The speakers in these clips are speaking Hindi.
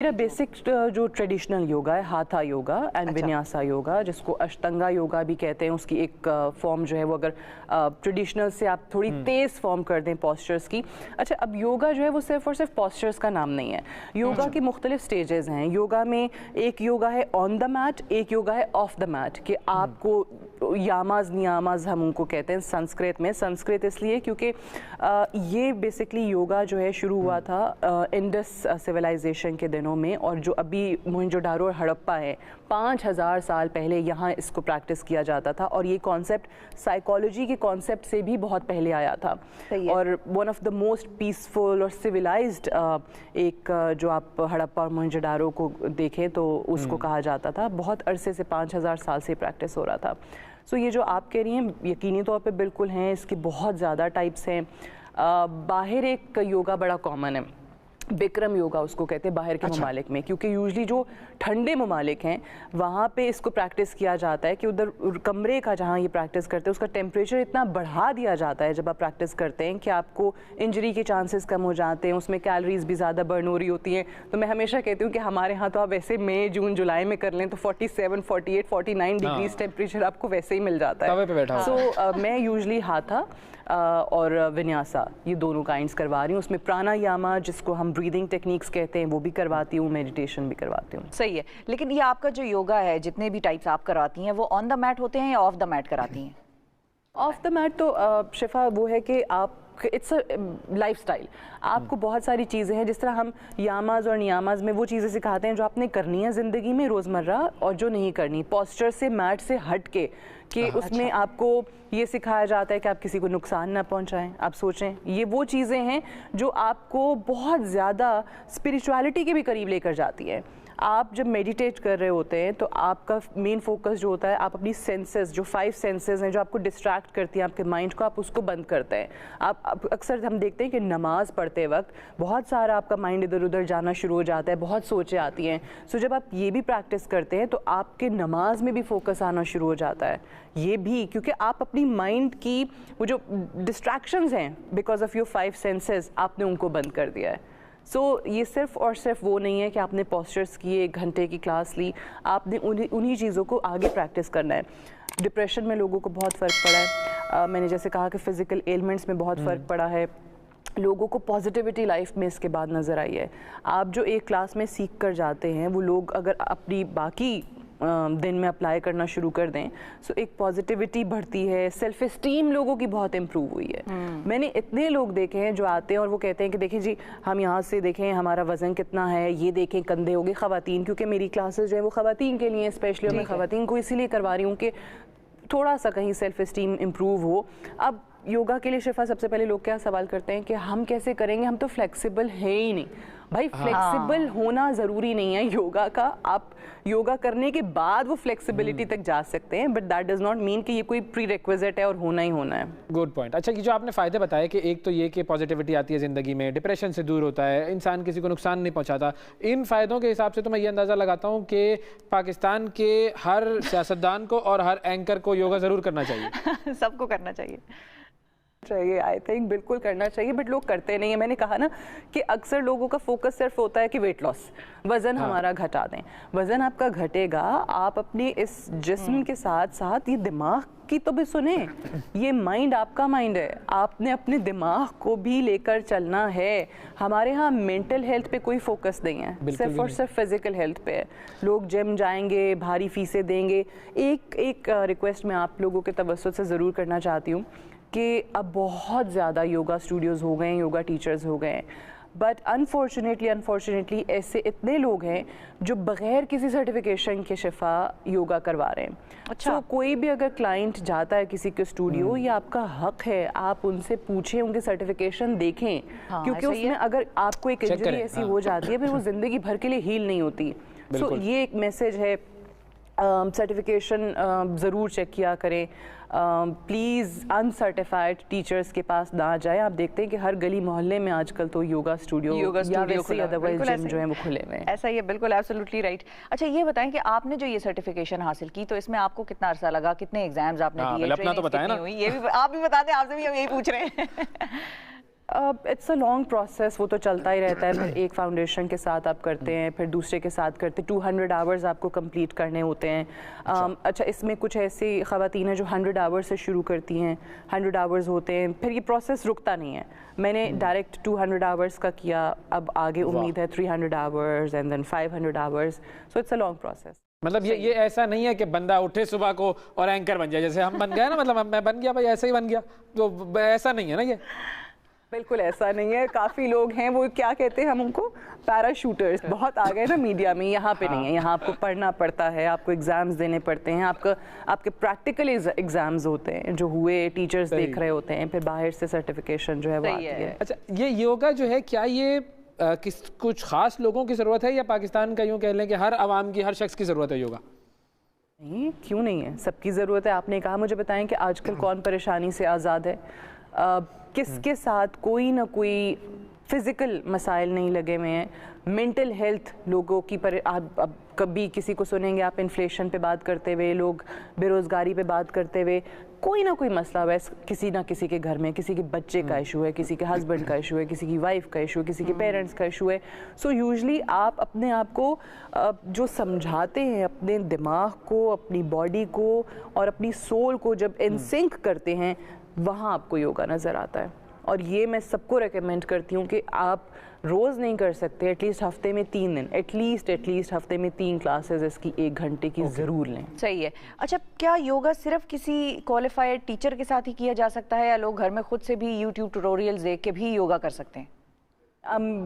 बेटा बेसिक जो ट्रेडिशनल योगा है, हाथा योगा एंड विन्यासा योगा, जिसको अष्टांगा योगा भी कहते हैं, उसकी एक फॉर्म जो है वो अगर ट्रेडिशनल से आप थोड़ी तेज फॉर्म कर दें पॉस्चर्स की। अच्छा, अब योगा जो है वो सिर्फ और सिर्फ पॉस्चर्स का नाम नहीं है। योगा की मुख्तलिफ स्टेजेस हैं। योगा में एक योगा है ऑन द मैट, एक योगा है ऑफ द मैट, कि आपको यामाज नियामाज हम उनको कहते हैं संस्कृत में। संस्कृत इसलिए क्योंकि ये बेसिकली योगा जो है शुरू हुआ था इंडस सिविलाइजेशन के दिनों में, और जो अभी मोहनजोदारो और हड़प्पा है 5000 साल पहले यहाँ इसको प्रैक्टिस किया जाता था। और ये कॉन्सेप्ट साइकोलॉजी के कॉन्सेप्ट से भी बहुत पहले आया था। और one of the most peaceful और सिविलाइज्ड एक जो आप हड़प्पा और मोहनजोदारो को देखें तो उसको कहा जाता था। बहुत अरसे से 5000 साल से प्रैक्टिस हो रहा था। सो ये जो आप कह रही हैं यकीनी तौर पे बिल्कुल हैं, इसके बहुत ज़्यादा टाइप्स हैं। बाहर एक योगा बड़ा कॉमन है, बिक्रम योगा उसको कहते हैं बाहर के ममालिक में, क्योंकि यूजली जो ठंडे ममालिक हैं वहाँ पे इसको प्रैक्टिस किया जाता है कि उधर कमरे का जहाँ ये प्रैक्टिस करते हैं उसका टेम्परेचर इतना बढ़ा दिया जाता है जब आप प्रैक्टिस करते हैं कि आपको इंजरी के चांसेस कम हो जाते हैं, उसमें कैलोरीज भी ज़्यादा बर्न हो रही होती हैं। तो मैं हमेशा कहती हूँ कि हमारे यहाँ तो आप वैसे मई जून जुलाई में कर लें तो 47, 48, 49 डिग्रीज टेम्परेचर आपको वैसे ही मिल जाता है। सो मैं यूजली हाथा और विन्यासा ये दोनों काइंड्स करवा रही हूँ। उसमें प्राणायामा जिसको हम ब्रीदिंग टेक्निक्स कहते हैं वो भी करवाती हूँ, मेडिटेशन भी करवाती हूँ। सही है, लेकिन ये आपका जो योगा है जितने भी टाइप्स आप करवाती हैं वो ऑन द मैट होते हैं या ऑफ द मैट कराती हैं? ऑफ द मैट तो शिफा वो है कि आप इट्स अ लाइफस्टाइल। आपको बहुत सारी चीज़ें हैं, जिस तरह हम यामाज और नियामाज में वो चीज़ें सिखाते हैं जो आपने करनी है ज़िंदगी में रोज़मर्रा और जो नहीं करनी, पोस्चर से मैट से हट के कि उसमें आपको ये सिखाया जाता है कि आप किसी को नुकसान ना पहुंचाएं। आप सोचें ये वो चीज़ें हैं जो आपको बहुत ज़्यादा स्पिरिचुअलिटी के भी करीब लेकर जाती है। आप जब मेडिटेट कर रहे होते हैं तो आपका मेन फोकस जो होता है आप अपनी सेंसेस, जो 5 सेंसेस हैं जो आपको डिस्ट्रैक्ट करती हैं आपके माइंड को, आप उसको बंद करते हैं। आप अक्सर हम देखते हैं कि नमाज पढ़ते वक्त बहुत सारा आपका माइंड इधर उधर जाना शुरू हो जाता है, बहुत सोचें आती हैं। सो जब आप ये भी प्रैक्टिस करते हैं तो आपके नमाज में भी फोकस आना शुरू हो जाता है। ये भी क्योंकि आप अपनी माइंड की वो जो डिस्ट्रैक्शंस हैं बिकॉज ऑफ योर 5 सेंसेस आपने उनको बंद कर दिया है। सो ये सिर्फ और सिर्फ वो नहीं है कि आपने पोस्चर्स किए, 1 घंटे की क्लास ली, आपने उन्हीं चीज़ों को आगे प्रैक्टिस करना है। डिप्रेशन में लोगों को बहुत फ़र्क पड़ा है। मैंने जैसे कहा कि फ़िज़िकल एलिमेंट्स में बहुत फ़र्क पड़ा है। लोगों को पॉजिटिविटी लाइफ में इसके बाद नज़र आई है। आप जो एक क्लास में सीख कर जाते हैं वो लोग अगर अपनी बाकी दिन में अप्लाई करना शुरू कर दें सो एक पॉजिटिविटी बढ़ती है, सेल्फ इस्टीम लोगों की बहुत इम्प्रूव हुई है। मैंने इतने लोग देखे हैं जो आते हैं और वो कहते हैं कि देखें जी हम यहाँ से देखें हमारा वज़न कितना है, ये देखें कंधे हो गए ख़वातीन, क्योंकि मेरी क्लासेस जो है वो ख़वातीन के लिए स्पेशली, और मैं ख़वातीन को इसीलिए करवा रही हूँ कि थोड़ा सा कहीं सेल्फ इस्टीम इम्प्रूव हो। अब योगा के लिए शिफा सबसे पहले लोग क्या सवाल करते हैं कि हम कैसे करेंगे, हम तो फ्लेक्सिबल है ही नहीं। भाई फ्लेक्सिबल होना ज़रूरी नहीं है योगा का, आप योगा करने के बाद वो फ्लेक्सिबिलिटी तक जा सकते हैं, but that does not mean कि ये कोई प्री रिक्विजिट है और होना ही होना है। Good point. अच्छा, कि जो आपने फ़ायदे बताए कि एक तो ये कि पॉजिटिविटी आती है ज़िंदगी में, डिप्रेशन से दूर होता है, इंसान किसी को नुकसान नहीं पहुंचाता, इन फ़ायदों के हिसाब से तो मैं ये अंदाज़ा लगाता हूँ कि पाकिस्तान के हर सियासतदान को और हर एंकर को योगा ज़रूर करना चाहिए। सबको करना चाहिए। आई थिंक बिल्कुल करना चाहिए, बट लोग करते नहीं है। मैंने कहा ना कि अक्सर लोगों का फोकस सिर्फ होता है कि वेट लॉस, वज़न हमारा घटा दें। वज़न आपका घटेगा, आप अपने इस जिस्म के साथ साथ ये दिमाग की तो भी सुने, ये माइंड आपका माइंड है, आपने अपने दिमाग को भी लेकर चलना है। हमारे यहाँ मेंटल हेल्थ पे कोई फोकस नहीं है, सिर्फ और सिर्फ फिजिकल हेल्थ पे है। लोग जिम जाएंगे, भारी फीसें देंगे। एक रिक्वेस्ट मैं आप लोगों के तवज्जुह से ज़रूर करना चाहती हूँ कि अब बहुत ज़्यादा योगा स्टूडियोज़ हो गए हैं, योगा टीचर्स हो गए हैं, बट अनफॉर्चुनेटली ऐसे इतने लोग हैं जो बग़ैर किसी सर्टिफिकेशन के शिफा योगा करवा रहे हैं। अच्छा, तो कोई भी अगर क्लाइंट जाता है किसी के स्टूडियो, ये आपका हक है, आप उनसे पूछें, उनके सर्टिफिकेशन देखें, क्योंकि उसमें अगर आपको एक इंजरी ऐसी हो जाती है फिर वो ज़िंदगी भर के लिए हील नहीं होती। सो ये एक मैसेज है, सर्टिफिकेशन ज़रूर चेक किया करें। प्लीज़ अनसर्टिफाइड टीचर्स के पास ना जाएं। आप देखते हैं कि हर गली मोहल्ले में आजकल तो योगा स्टूडियो या वैसे अदरवाइज जिम जो है वो खुले हुए हैं। ऐसा ही है, बिल्कुल एब्सोल्युटली राइट। अच्छा, ये बताएं कि आपने जो ये सर्टिफिकेशन हासिल की तो इसमें आपको कितना अरसा लगा, कितने एग्जाम्स आपने दिए, अपना तो बताएं ना। ये भी आप भी बता दें, आपसे भी हम यही पूछ रहे हैं। इट्स अ लॉन्ग प्रोसेस, वो तो चलता ही रहता है। फिर एक फाउंडेशन के साथ आप करते हैं, फिर दूसरे के साथ करते हैं। 200 आवर्स आपको कंप्लीट करने होते हैं। अच्छा, इसमें कुछ ऐसी ख़वातीन हैं जो 100 आवर्स से शुरू करती हैं, 100 आवर्स होते हैं, फिर ये प्रोसेस रुकता नहीं है। मैंने डायरेक्ट 200 आवर्स का किया, अब आगे उम्मीद है 300 hours and then 500 hours, so it's a long process. मतलब ये ऐसा नहीं है कि बंदा उठे सुबह को और एंकर बन जाए, जैसे हम बन गए ना, मतलब मैं बन गया भाई ऐसे ही बन गया, तो ऐसा नहीं है ना ये। बिल्कुल ऐसा नहीं है। काफ़ी लोग हैं वो क्या कहते हैं हम उनको पैराशूटर्स, बहुत आ गए ना मीडिया में। यहाँ पे नहीं है, यहाँ आपको पढ़ना पड़ता है, आपको एग्जाम्स देने पड़ते हैं, आपके प्रैक्टिकल एग्जाम्स होते हैं जो हुए, टीचर्स देख रहे होते हैं, फिर बाहर से सर्टिफिकेशन जो है वो आती है। अच्छा, ये योगा जो है क्या ये कुछ खास लोगों की ज़रूरत है, या पाकिस्तान का यूँ कह लें कि हर आवाम की, हर शख्स की ज़रूरत है योगा? नहीं, क्यों नहीं है, सबकी ज़रूरत है। आपने कहा, मुझे बताएं कि आजकल कौन परेशानी से आज़ाद है? किसके साथ कोई ना कोई फिज़िकल मसाइल नहीं लगे हुए हैं? मेंटल हेल्थ लोगों की आप कभी किसी को सुनेंगे आप इन्फ्लेशन पे बात करते हुए, लोग बेरोज़गारी पे बात करते हुए, कोई ना कोई मसला है किसी ना किसी के घर में। किसी के बच्चे का इशू है, किसी के हस्बैंड का इशू है, किसी की वाइफ का इशू है, किसी के पेरेंट्स का इशू है। सो यूजुअली आप अपने आप को जो समझाते हैं, अपने दिमाग को, अपनी बॉडी को और अपनी सोल को जब इन सिंक करते हैं, वहाँ आपको योगा नज़र आता है। और ये मैं सबको रेकमेंड करती हूँ कि आप रोज़ नहीं कर सकते, एटलीस्ट हफ्ते में 3 दिन, एटलीस्ट हफ्ते में 3 क्लासेस इसकी 1 घंटे की ज़रूर लें। सही है। अच्छा, क्या योगा सिर्फ किसी क्वालिफाइड टीचर के साथ ही किया जा सकता है, या लोग घर में खुद से भी यूट्यूब ट्यूटोरियल्स देख के भी योगा कर सकते हैं?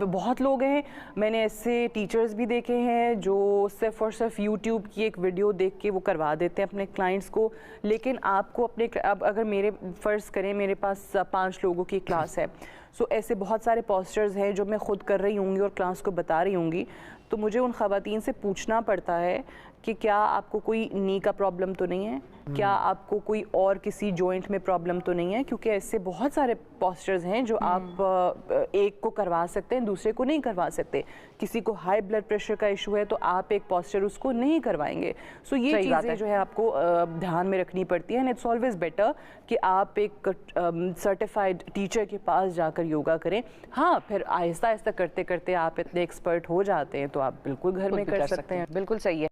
बहुत लोग हैं, मैंने ऐसे टीचर्स भी देखे हैं जो सिर्फ और सिर्फ यूट्यूब की एक वीडियो देख के वो करवा देते हैं अपने क्लाइंट्स को। लेकिन आपको अपने, अब अगर मेरे फ़र्ज़ करें मेरे पास 5 लोगों की क्लास है, सो ऐसे बहुत सारे पोस्चर्स हैं जो मैं ख़ुद कर रही होंगी और क्लास को बता रही होंगी, तो मुझे उन ख़वातीन से पूछना पड़ता है कि क्या आपको कोई नी का प्रॉब्लम तो नहीं है, क्या आपको कोई और किसी जॉइंट में प्रॉब्लम तो नहीं है, क्योंकि ऐसे बहुत सारे पोस्चर्स हैं जो आप एक को करवा सकते हैं, दूसरे को नहीं करवा सकते। किसी को हाई ब्लड प्रेशर का इशू है तो आप एक पोस्चर उसको नहीं करवाएंगे। सो ये चीज़ें जो है आपको ध्यान में रखनी पड़ती है। एंड इट्स ऑलवेज बेटर कि आप एक सर्टिफाइड टीचर के पास जाकर योगा करें। हाँ, फिर आहिस्ता आहिस्ता करते करते आप इतने एक्सपर्ट हो जाते हैं तो आप बिल्कुल घर में कर सकते हैं। बिल्कुल सही है।